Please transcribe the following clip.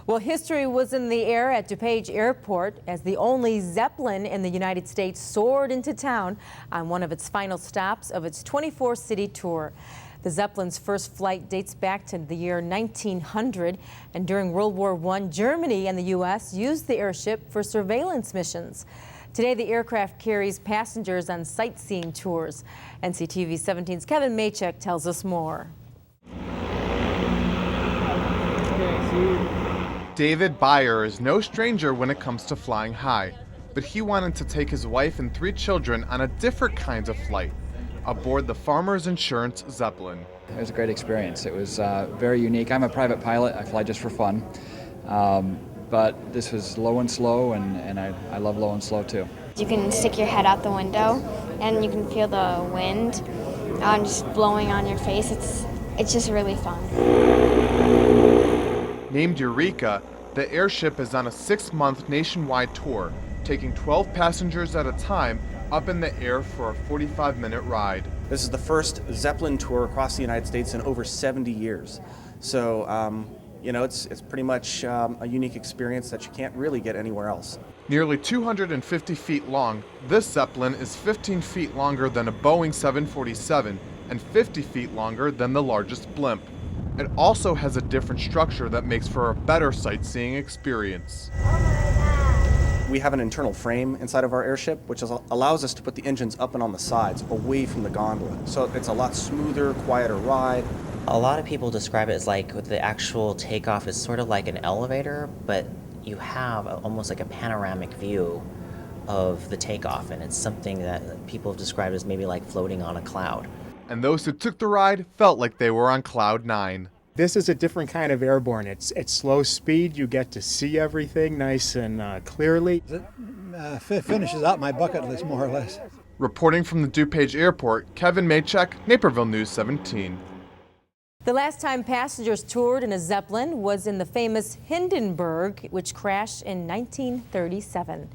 Well, history was in the air at DuPage Airport as the only Zeppelin in the United States soared into town on one of its final stops of its 24-city tour. The Zeppelin's first flight dates back to the year 1900, and during World War I, Germany and the U.S. used the airship for surveillance missions. Today, the aircraft carries passengers on sightseeing tours. NCTV 17's Kevin Maychek tells us more. David Byer is no stranger when it comes to flying high, but he wanted to take his wife and 3 children on a different kind of flight, aboard the Farmers Insurance Zeppelin. It was a great experience. It was very unique. I'm a private pilot. I fly just for fun, but this was low and slow, and I love low and slow too. You can stick your head out the window, and you can feel the wind just blowing on your face. It's just really fun. Named Eureka, the airship is on a 6-month nationwide tour, taking 12 passengers at a time up in the air for a 45-minute ride. This is the first Zeppelin tour across the United States in over 70 years. So, it's pretty much a unique experience that you can't really get anywhere else. Nearly 250 feet long, this Zeppelin is 15 feet longer than a Boeing 747 and 50 feet longer than the largest blimp. It also has a different structure that makes for a better sightseeing experience. We have an internal frame inside of our airship, which allows us to put the engines up and on the sides, away from the gondola. So it's a lot smoother, quieter ride. A lot of people describe it as like the actual takeoff is sort of like an elevator, but you have almost like a panoramic view of the takeoff, and it's something that people have described as maybe like floating on a cloud. And those who took the ride felt like they were on Cloud 9. This is a different kind of airborne. It's slow speed. You get to see everything nice and clearly. It finishes out my bucket list, more or less. Reporting from the DuPage Airport, Kevin Maychek, Naperville News 17. The last time passengers toured in a Zeppelin was in the famous Hindenburg, which crashed in 1937.